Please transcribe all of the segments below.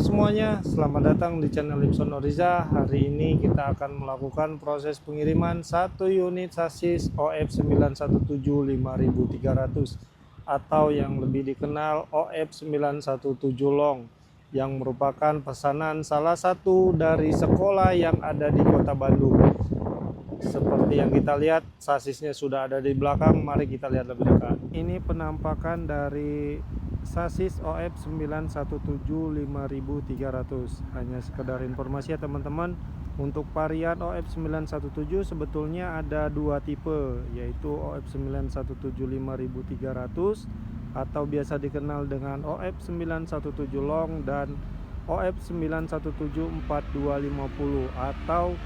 semuanya, selamat datang di channel Lipson Oriza. Hari ini kita akan melakukan proses pengiriman satu unit sasis OF917-5300 atau yang lebih dikenal OF917 Long, yang merupakan pesanan salah satu dari sekolah yang ada di Kota Bandung. Seperti yang kita lihat, sasisnya sudah ada di belakang. Mari kita lihat lebih dekat. Ini penampakan dari sasis OF917-5300. Hanya sekedar informasi ya teman-teman, untuk varian OF917 sebetulnya ada dua tipe, yaitu OF917-5300 atau biasa dikenal dengan OF917 Long dan OF917-4250 atau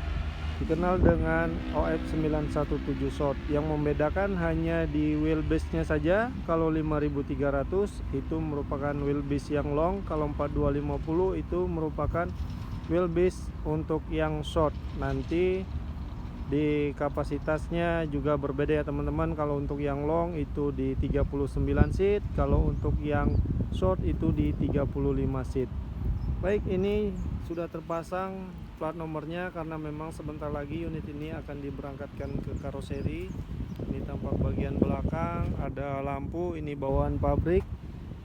dikenal dengan OF917 Short. Yang membedakan hanya di wheelbase-nya saja. Kalau 5300 itu merupakan wheelbase yang long, kalau 4250 itu merupakan wheelbase untuk yang short. Nanti di kapasitasnya juga berbeda ya teman-teman. Kalau untuk yang long itu di 39 seat, kalau untuk yang short itu di 35 seat. Baik, ini sudah terpasang plat nomornya karena memang sebentar lagi unit ini akan diberangkatkan ke karoseri. Ini tampak bagian belakang, ada lampu, ini bawaan pabrik.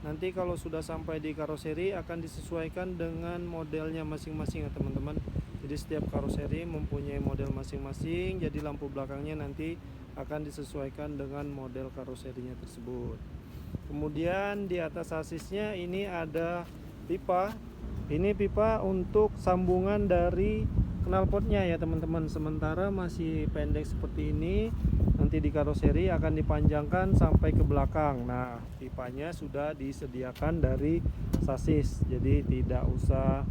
Nanti kalau sudah sampai di karoseri akan disesuaikan dengan modelnya masing-masing ya teman-teman. Jadi setiap karoseri mempunyai model masing-masing, jadi lampu belakangnya nanti akan disesuaikan dengan model karoserinya tersebut. Kemudian di atas sasisnya ini ada pipa. Ini pipa untuk sambungan dari knalpotnya ya teman-teman. Sementara masih pendek seperti ini, nanti di karoseri akan dipanjangkan sampai ke belakang. Nah, pipanya sudah disediakan dari sasis, jadi tidak usah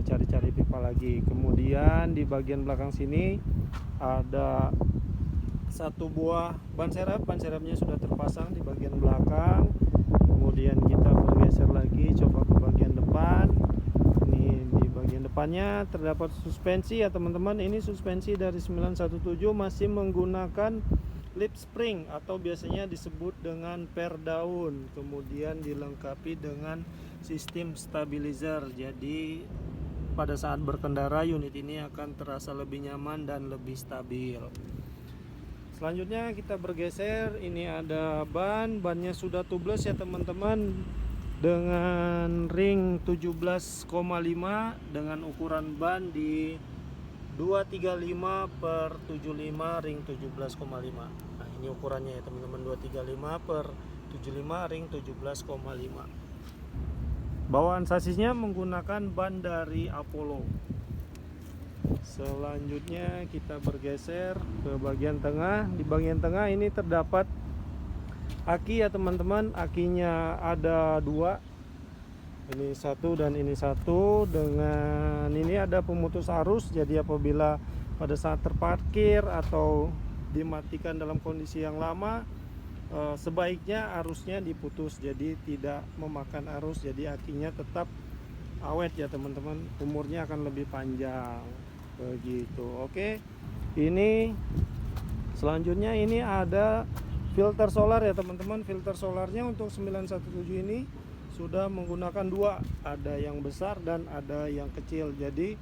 cari-cari pipa lagi. Kemudian di bagian belakang sini ada satu buah ban serep. Ban serepnya sudah terpasang di bagian belakang. Kemudian kita bergeser lagi, coba ke bagian depan. Bagian depannya terdapat suspensi ya teman-teman. Ini suspensi dari 917 masih menggunakan lip spring atau biasanya disebut dengan per daun. Kemudian dilengkapi dengan sistem stabilizer. Jadi pada saat berkendara unit ini akan terasa lebih nyaman dan lebih stabil. Selanjutnya kita bergeser. Ini ada bannya sudah tubeless ya teman-teman, dengan ring 17,5 dengan ukuran ban di 235/75 ring 17,5. Nah, ini ukurannya ya teman-teman, 235/75 ring 17,5. Bawaan sasisnya menggunakan ban dari Apollo. Selanjutnya kita bergeser ke bagian tengah. Di bagian tengah ini terdapat aki ya teman-teman. Akinya ada dua, ini satu dan ini satu. Dengan ini ada pemutus arus, jadi apabila pada saat terparkir atau dimatikan dalam kondisi yang lama, sebaiknya arusnya diputus, jadi tidak memakan arus, jadi akinya tetap awet ya teman-teman, umurnya akan lebih panjang begitu. Oke, ini selanjutnya ini ada filter solar ya teman-teman. Filter solarnya untuk 917 ini sudah menggunakan dua, ada yang besar dan ada yang kecil. Jadi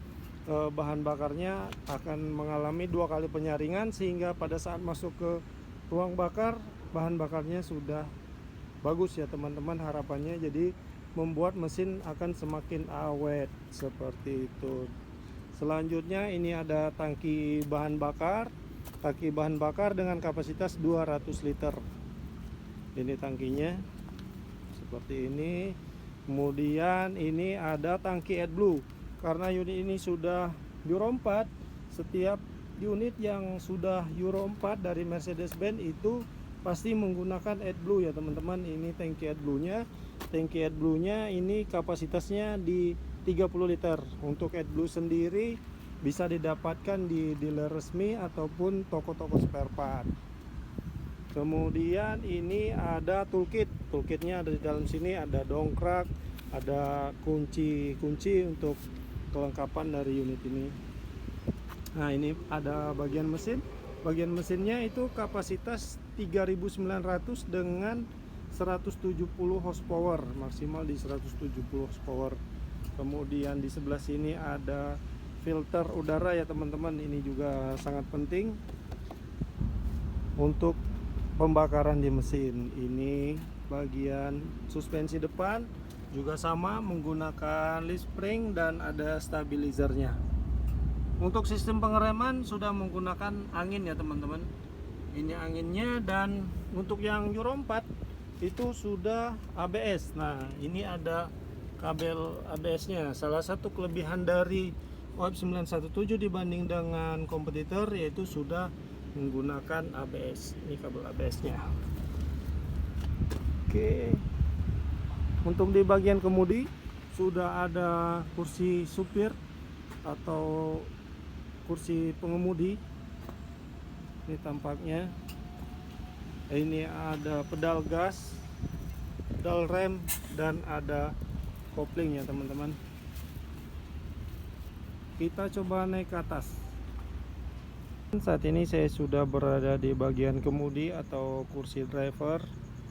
bahan bakarnya akan mengalami dua kali penyaringan, sehingga pada saat masuk ke ruang bakar, bahan bakarnya sudah bagus ya teman-teman harapannya. Jadi membuat mesin akan semakin awet seperti itu. Selanjutnya ini ada tangki bahan bakar. Tangki bahan bakar dengan kapasitas 200 liter. Ini tangkinya seperti ini. Kemudian ini ada tangki AdBlue. Karena unit ini sudah Euro 4, setiap unit yang sudah Euro 4 dari Mercedes-Benz itu pasti menggunakan AdBlue ya teman-teman. Ini tangki AdBlue-nya. Tangki AdBlue-nya ini kapasitasnya di 30 liter. Untuk AdBlue sendiri bisa didapatkan di dealer resmi ataupun toko-toko spare part. Kemudian ini ada toolkit. Toolkitnya ada di dalam sini, ada dongkrak, ada kunci-kunci untuk kelengkapan dari unit ini. Nah, ini ada bagian mesin. Bagian mesinnya itu kapasitas 3900 dengan 170 horsepower, maksimal di 170 horsepower. Kemudian di sebelah sini ada filter udara ya teman-teman, ini juga sangat penting untuk pembakaran di mesin. Ini bagian suspensi depan juga sama menggunakan leaf spring dan ada stabilizernya. Untuk sistem pengereman sudah menggunakan angin ya teman-teman, ini anginnya. Dan untuk yang Euro 4 itu sudah ABS. Nah ini ada kabel ABS nya. Salah satu kelebihan dari OF 917 dibanding dengan kompetitor yaitu sudah menggunakan ABS. Ini kabel ABS nya. Oke, untuk di bagian kemudi sudah ada kursi supir atau kursi pengemudi. Ini tampaknya. Ini ada pedal gas, pedal rem, dan ada kopling ya teman-teman. Kita coba naik ke atas. Saat ini saya sudah berada di bagian kemudi atau kursi driver.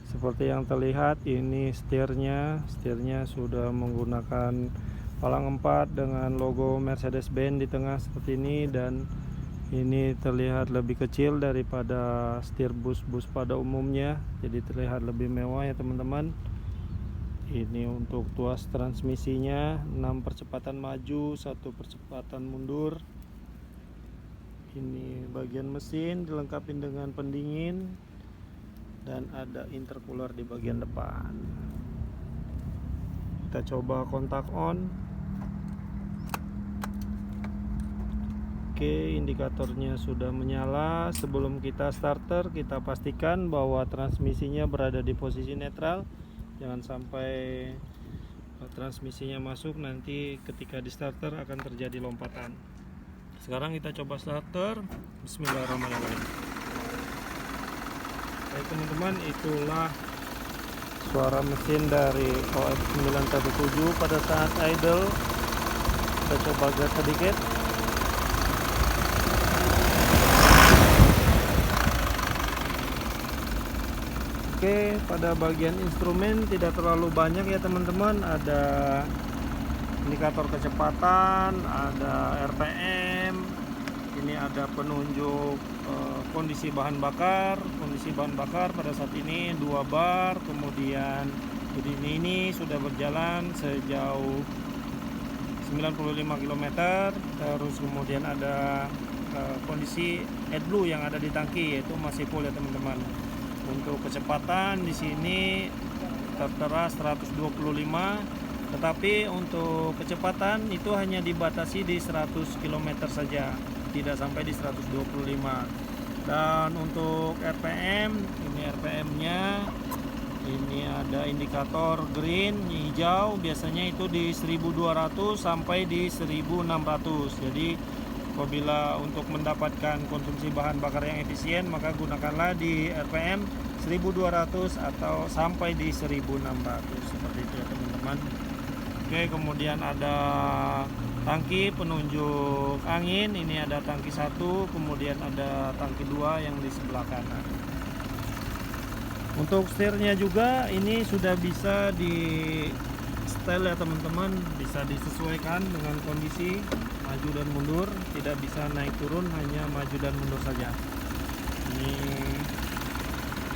Seperti yang terlihat, ini setirnya sudah menggunakan palang 4 dengan logo Mercedes-Benz di tengah seperti ini, dan ini terlihat lebih kecil daripada setir bus-bus pada umumnya, jadi terlihat lebih mewah ya teman-teman. Ini untuk tuas transmisinya 6 percepatan maju, 1 percepatan mundur. Ini bagian mesin dilengkapi dengan pendingin dan ada intercooler di bagian depan. Kita coba kontak on. Oke, indikatornya sudah menyala. Sebelum kita starter, kita pastikan bahwa transmisinya berada di posisi netral. Jangan sampai transmisinya masuk, nanti ketika di starter akan terjadi lompatan. Sekarang kita coba starter. Bismillahirrahmanirrahim. Baik teman-teman, itulah suara mesin dari OF 917 pada saat idle. Kita coba gas sedikit. Oke, pada bagian instrumen tidak terlalu banyak ya teman-teman. Ada indikator kecepatan, ada RPM, ini ada penunjuk kondisi bahan bakar. Kondisi bahan bakar pada saat ini 2 bar. Kemudian ini sudah berjalan sejauh 95 km. Terus kemudian ada kondisi AdBlue yang ada di tangki, yaitu masih full ya teman-teman. Untuk kecepatan di sini tertera 125, tetapi untuk kecepatan itu hanya dibatasi di 100 km saja, tidak sampai di 125. Dan untuk RPM, ini RPM-nya, ini ada indikator green, hijau, biasanya itu di 1200 sampai di 1600. Jadi apabila untuk mendapatkan konsumsi bahan bakar yang efisien, maka gunakanlah di RPM 1200 atau sampai di 1600, seperti itu ya teman-teman. Oke, kemudian ada tangki penunjuk angin. Ini ada tangki 1, kemudian ada tangki 2 yang di sebelah kanan. Untuk setirnya juga ini sudah bisa di setel ya teman-teman, bisa disesuaikan dengan kondisi maju dan mundur, tidak bisa naik turun, hanya maju dan mundur saja. Ini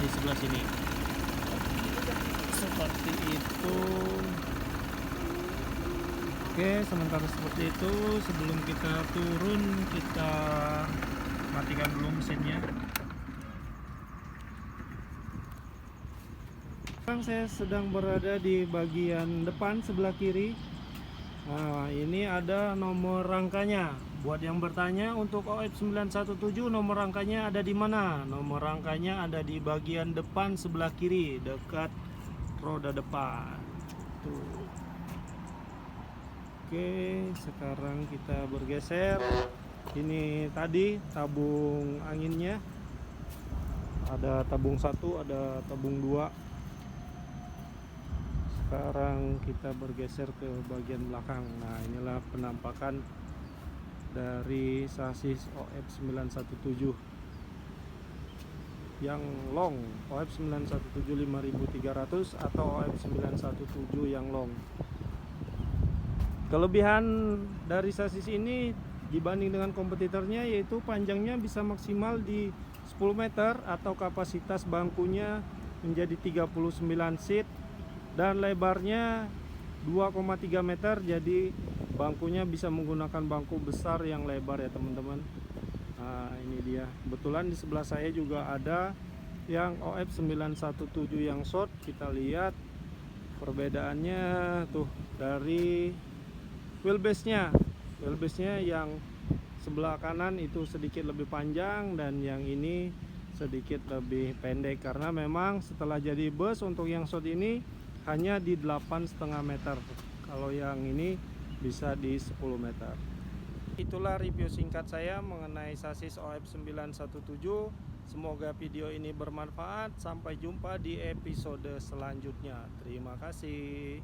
di sebelah sini seperti itu. Oke, sementara seperti itu, sebelum kita turun, kita matikan dulu mesinnya. Sekarang saya sedang berada di bagian depan sebelah kiri. Nah, ini ada nomor rangkanya. Buat yang bertanya, untuk OF 917 nomor rangkanya ada di mana? Nomor rangkanya ada di bagian depan sebelah kiri, dekat roda depan. Tuh. Oke, sekarang kita bergeser. Ini tadi tabung anginnya. Ada tabung 1, ada tabung 2. Sekarang kita bergeser ke bagian belakang. Nah, inilah penampakan dari sasis OF 917 yang long, OF 917 5300 atau OF 917 yang long. Kelebihan dari sasis ini dibanding dengan kompetitornya yaitu panjangnya bisa maksimal di 10 meter atau kapasitas bangkunya menjadi 39 seat dan lebarnya 2,3 meter, jadi bangkunya bisa menggunakan bangku besar yang lebar ya teman-teman. Nah ini dia, kebetulan di sebelah saya juga ada yang OF917 yang short. Kita lihat perbedaannya tuh dari wheelbase-nya yang sebelah kanan itu sedikit lebih panjang dan yang ini sedikit lebih pendek, karena memang setelah jadi bus untuk yang short ini hanya di 8,5 meter, kalau yang ini bisa di 10 meter. Itulah review singkat saya mengenai sasis OF917. Semoga video ini bermanfaat. Sampai jumpa di episode selanjutnya. Terima kasih.